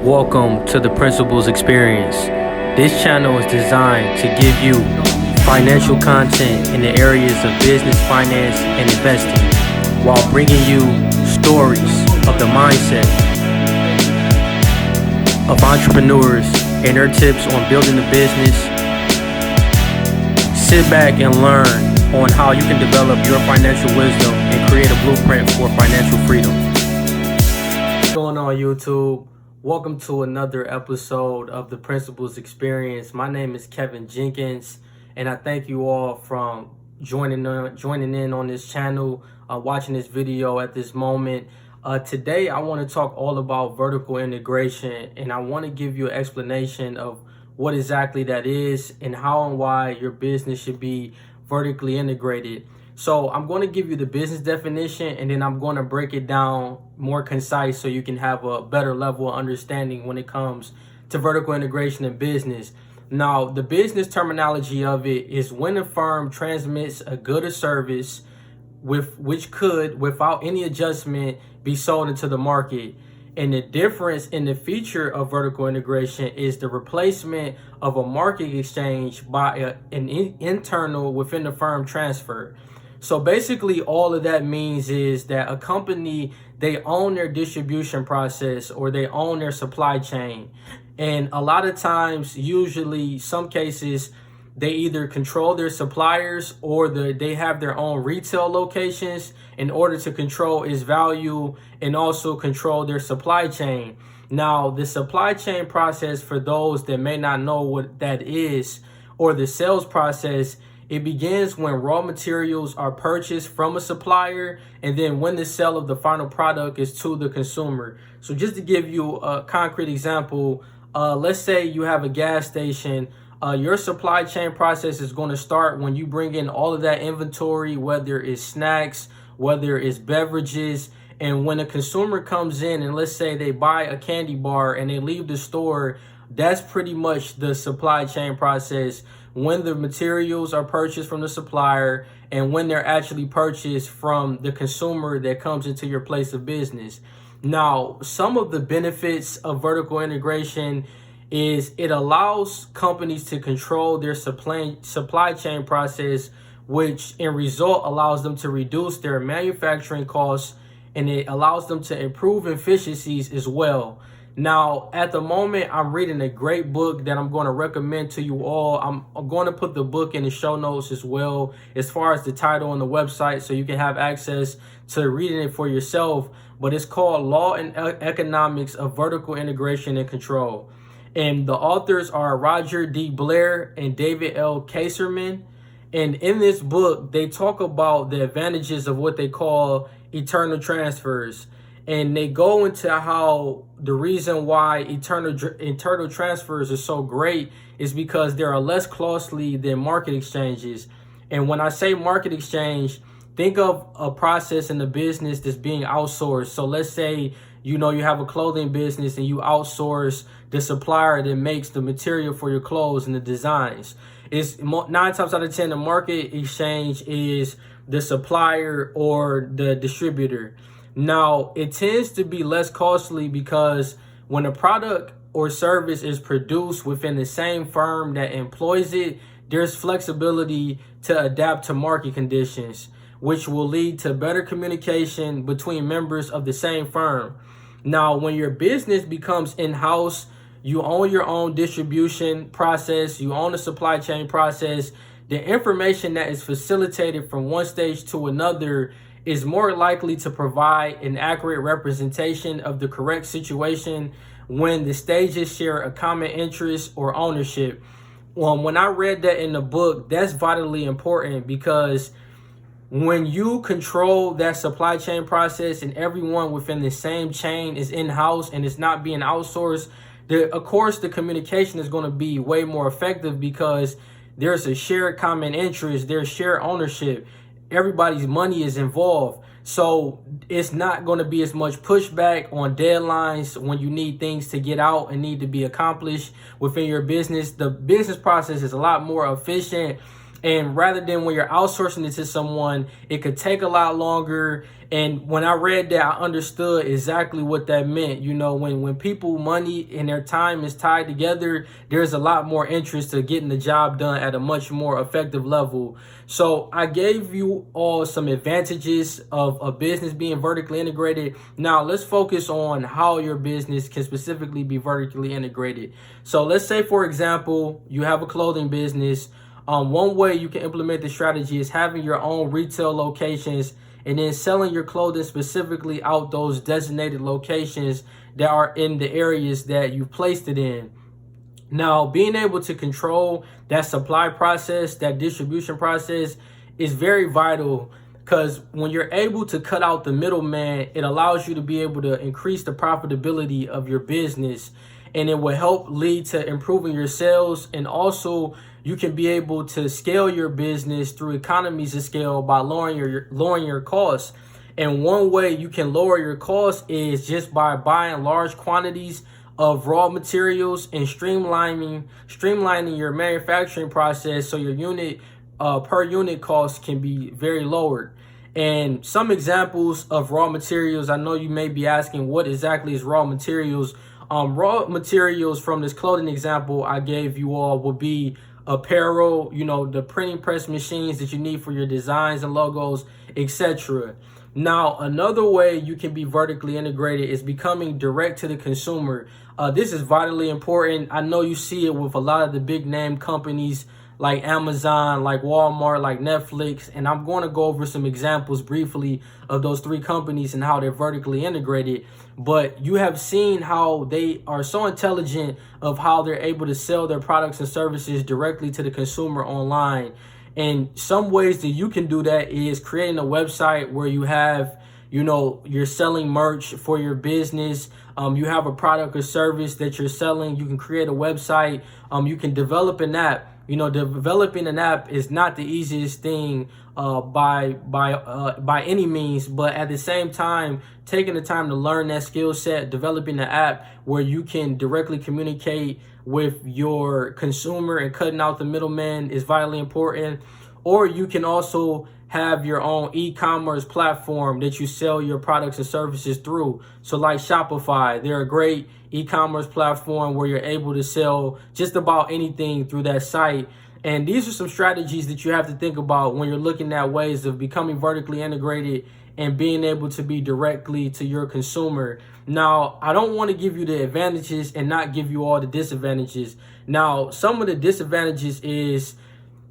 Welcome to the Principles Experience. This channel is designed to give you financial content in the areas of business, finance, and investing, while bringing you stories of the mindset of entrepreneurs and their tips on building a business. Sit back and learn on how you can develop your financial wisdom and create a blueprint for financial freedom. What's going on, YouTube? Welcome to another episode of the Principles Experience. My name is Kevin Jenkins, and I thank you all from joining in on this channel, watching this video at this moment. Today, I want to talk all about vertical integration, and I want to give you an explanation of what exactly that is and how and why your business should be vertically integrated. So I'm going to give you the business definition, and then I'm going to break it down more concise so you can have a better level of understanding when it comes to vertical integration in business. Now, the business terminology of it is when a firm transmits a good or service which could, without any adjustment, be sold into the market. And the difference in the feature of vertical integration is the replacement of a market exchange by an internal within the firm transfer. So basically all of that means is that a company, they own their distribution process or they own their supply chain. And a lot of times, usually some cases, they either control their suppliers or they have their own retail locations in order to control its value and also control their supply chain. Now, the supply chain process, for those that may not know what that is, or the sales process, it begins when raw materials are purchased from a supplier and then when the sale of the final product is to the consumer. So just to give you a concrete example, let's say you have a gas station. Your supply chain process is going to start when you bring in all of that inventory, whether it's snacks, whether it's beverages. And when a consumer comes in and let's say they buy a candy bar and they leave the store, that's pretty much the supply chain process, when the materials are purchased from the supplier and when they're actually purchased from the consumer that comes into your place of business. Now, some of the benefits of vertical integration is it allows companies to control their supply chain process, which in result allows them to reduce their manufacturing costs, and it allows them to improve efficiencies as well. Now, at the moment, I'm reading a great book that I'm going to recommend to you all. I'm going to put the book in the show notes as well, as far as the title on the website, so you can have access to reading it for yourself. But it's called Law and Economics of Vertical Integration and Control. And the authors are Roger D. Blair and David L. Kaserman. And in this book, they talk about the advantages of what they call eternal transfers. And they go into how the reason why internal transfers are so great is because they are less costly than market exchanges. And when I say market exchange, think of a process in the business that's being outsourced. So let's say, you have a clothing business and you outsource the supplier that makes the material for your clothes and the designs. It's 9 times out of 10, the market exchange is the supplier or the distributor. Now, it tends to be less costly because when a product or service is produced within the same firm that employs it, there's flexibility to adapt to market conditions, which will lead to better communication between members of the same firm. Now, when your business becomes in-house, you own your own distribution process, you own the supply chain process, the information that is facilitated from one stage to another is more likely to provide an accurate representation of the correct situation when the stages share a common interest or ownership. When I read that in the book, that's vitally important because when you control that supply chain process and everyone within the same chain is in-house and it's not being outsourced, of course, the communication is going to be way more effective because there's a shared common interest, there's shared ownership. Everybody's money is involved. So it's not going to be as much pushback on deadlines when you need things to get out and need to be accomplished within your business. The business process is a lot more efficient And rather than when you're outsourcing it to someone, it could take a lot longer. And when I read that, I understood exactly what that meant. You know, when people, money and their time is tied together, there's a lot more interest to getting the job done at a much more effective level. So I gave you all some advantages of a business being vertically integrated. Now let's focus on how your business can specifically be vertically integrated. So let's say, for example, you have a clothing business. One way you can implement the strategy is having your own retail locations and then selling your clothing specifically out those designated locations that are in the areas that you placed it in. Now, being able to control that supply process, that distribution process is very vital, because when you're able to cut out the middleman, it allows you to be able to increase the profitability of your business, and it will help lead to improving your sales. And also you can be able to scale your business through economies of scale by lowering your costs. And one way you can lower your costs is just by buying large quantities of raw materials and streamlining your manufacturing process, so your unit per unit cost can be very lowered. And some examples of raw materials, I know you may be asking, what exactly is raw materials? Raw materials from this clothing example I gave you all will be apparel, you know, the printing press machines that you need for your designs and logos, etc. Now, another way you can be vertically integrated is becoming direct to the consumer. This is vitally important. I know you see it with a lot of the big name companies like Amazon, like Walmart, like Netflix. And I'm going to go over some examples briefly of those three companies and how they're vertically integrated. But you have seen how they are so intelligent of how they're able to sell their products and services directly to the consumer online. And some ways that you can do that is creating a website where you have, you know, you're selling merch for your business. You have a product or service that you're selling. You can create a website. You can develop an app. You know, developing an app is not the easiest thing by any means, but at the same time, taking the time to learn that skill set, developing an app where you can directly communicate with your consumer and cutting out the middleman is vitally important. Or you can also have your own e-commerce platform that you sell your products and services through. So like Shopify, they're a great e-commerce platform where you're able to sell just about anything through that site. And these are some strategies that you have to think about when you're looking at ways of becoming vertically integrated and being able to be directly to your consumer. Now, I don't want to give you the advantages and not give you all the disadvantages. Now, some of the disadvantages is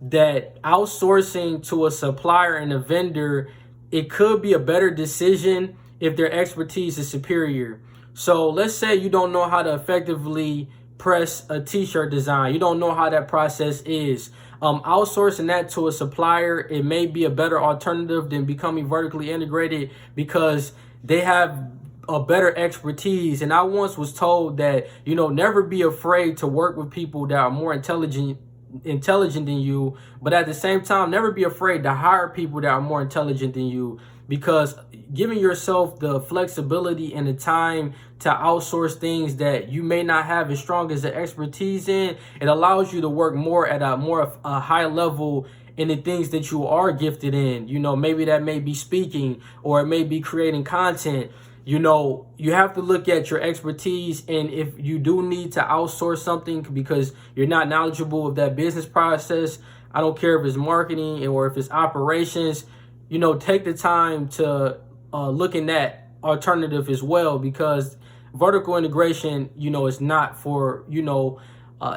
that outsourcing to a supplier and a vendor, it could be a better decision if their expertise is superior. So let's say you don't know how to effectively press a t-shirt design. You don't know how that process is. Outsourcing that to a supplier, it may be a better alternative than becoming vertically integrated because they have a better expertise. And I once was told that, you know, never be afraid to work with people that are more intelligent than you, but at the same time, never be afraid to hire people that are more intelligent than you, because giving yourself the flexibility and the time to outsource things that you may not have as strong as the expertise in, it allows you to work more at a high level in the things that you are gifted in. You know, maybe that may be speaking, or it may be creating content. You know, you have to look at your expertise, and if you do need to outsource something because you're not knowledgeable of that business process, I don't care if it's marketing or if it's operations, you know, take the time to look in that alternative as well, because vertical integration, you know, is not for, you know,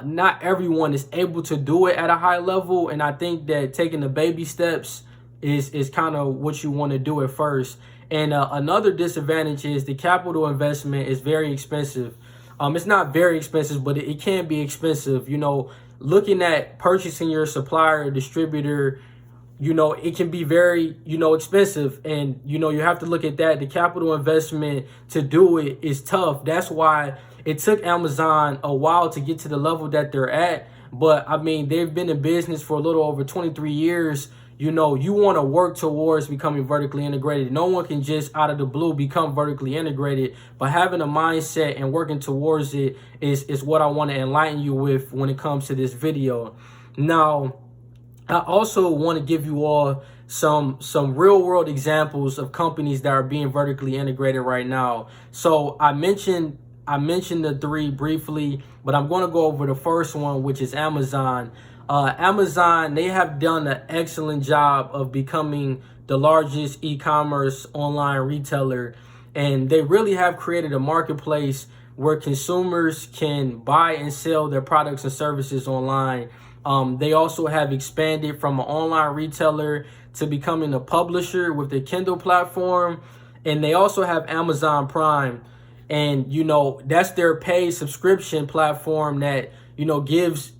not everyone is able to do it at a high level. And I think that taking the baby steps is kind of what you want to do at first. And another disadvantage is the capital investment is very expensive. It's not very expensive, but it can be expensive. You know, looking at purchasing your supplier or distributor, you know, it can be very, you know, expensive. And, you know, you have to look at that. The capital investment to do it is tough. That's why it took Amazon a while to get to the level that they're at. But, I mean, they've been in business for a little over 23 years. You know, you want to work towards becoming vertically integrated. No one can just out of the blue become vertically integrated, but having a mindset and working towards it is what I want to enlighten you with when it comes to this video. Now, I also want to give you all some real world examples of companies that are being vertically integrated right now. So I mentioned the three briefly, but I'm going to go over the first one, which is Amazon. Amazon, they have done an excellent job of becoming the largest e-commerce online retailer, and they really have created a marketplace where consumers can buy and sell their products and services online. They also have expanded from an online retailer to becoming a publisher with the Kindle platform, and they also have Amazon Prime, and that's their paid subscription platform that gives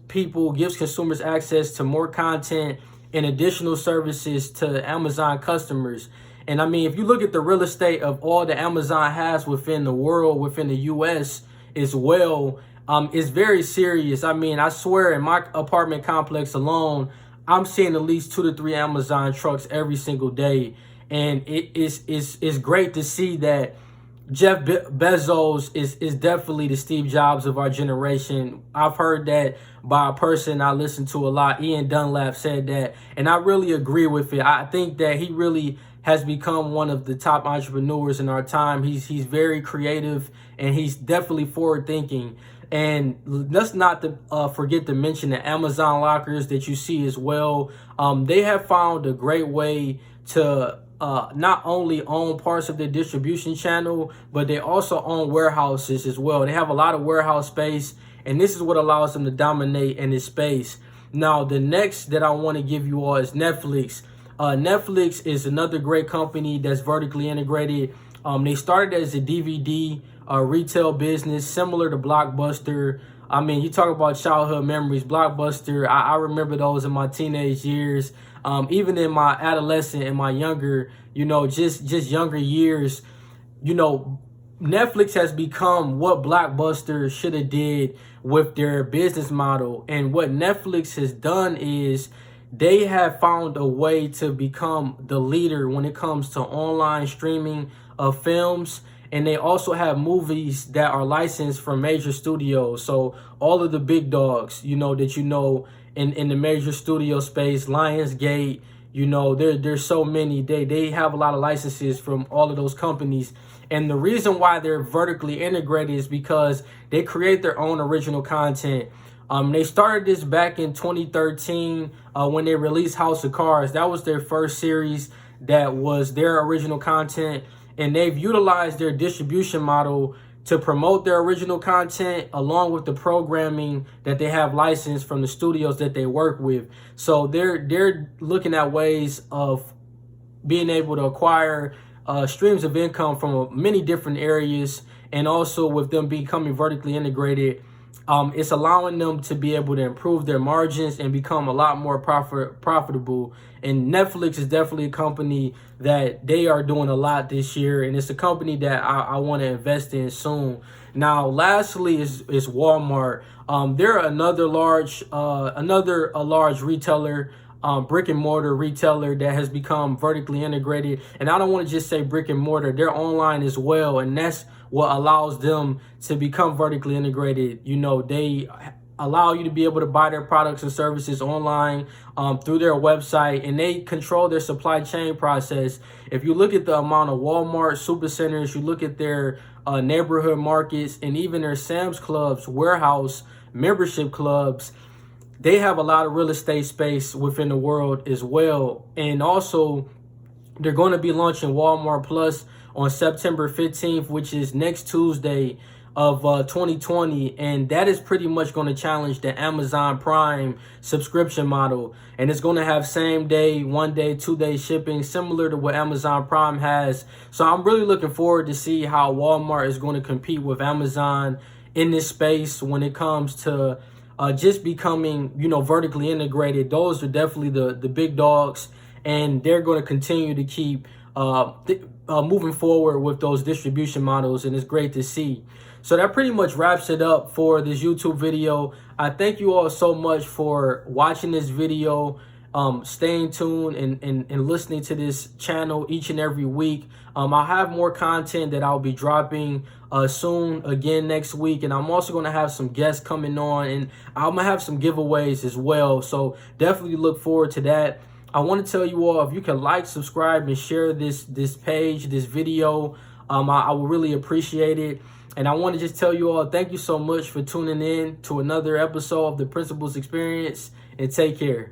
consumers access to more content and additional services to Amazon customers. And I mean, if you look at the real estate of all that Amazon has within the world, within the US as well, it's very serious. I mean, I swear in my apartment complex alone, I'm seeing at least 2 to 3 Amazon trucks every single day. And it's great to see that Jeff Bezos is definitely the Steve Jobs of our generation. I've heard that by a person I listen to a lot. Ian Dunlap said that, and I really agree with it. I think that he really has become one of the top entrepreneurs in our time. He's very creative, and he's definitely forward thinking. And let's not forget to mention the Amazon lockers that you see as well. They have found a great way to not only own parts of their distribution channel, but they also own warehouses as well. They have a lot of warehouse space, and this is what allows them to dominate in this space. Now, the next that I want to give you all is Netflix. Netflix is another great company that's vertically integrated. They started as a DVD retail business, similar to Blockbuster. I mean, you talk about childhood memories. Blockbuster, I remember those in my teenage years. Even in my adolescent and my younger, just younger years, Netflix has become what Blockbuster should have did with their business model. And what Netflix has done is they have found a way to become the leader when it comes to online streaming of films. And they also have movies that are licensed from major studios. So all of the big dogs, that in the major studio space, Lionsgate, there's so many. They have a lot of licenses from all of those companies. And the reason why they're vertically integrated is because they create their own original content. They started this back in 2013 when they released House of Cards. That was their first series that was their original content. And they've utilized their distribution model to promote their original content along with the programming that they have licensed from the studios that they work with. So they're looking at ways of being able to acquire streams of income from many different areas, and also with them becoming vertically integrated, it's allowing them to be able to improve their margins and become a lot more profitable. And Netflix is definitely a company that they are doing a lot this year, and it's a company that I want to invest in soon. Now, lastly is Walmart. They're another large retailer, brick and mortar retailer that has become vertically integrated. And I don't want to just say brick and mortar; they're online as well, and that's what allows them to become vertically integrated. They allow you to be able to buy their products and services online through their website, and they control their supply chain process. If you look at the amount of Walmart supercenters, you look at their neighborhood markets, and even their Sam's Clubs, warehouse membership clubs, they have a lot of real estate space within the world as well. And also, they're going to be launching Walmart Plus on September 15th, which is next Tuesday of 2020, and that is pretty much going to challenge the Amazon Prime subscription model, and it's going to have same day, 1 day, 2 day shipping, similar to what Amazon Prime has. So I'm really looking forward to see how Walmart is going to compete with Amazon in this space when it comes to just becoming vertically integrated. Those are definitely the big dogs, and they're going to continue to keep moving forward with those distribution models, and it's great to see. So that pretty much wraps it up for this YouTube video. I thank you all so much for watching this video. staying tuned and listening to this channel each and every week. I'll have more content that I'll be dropping soon again next week, and I'm also going to have some guests coming on, and I'm going to have some giveaways as well. So definitely look forward to that. I want to tell you all, if you can like, subscribe, and share this page, this video, I will really appreciate it. And I want to just tell you all, thank you so much for tuning in to another episode of the Principles Experience, and take care.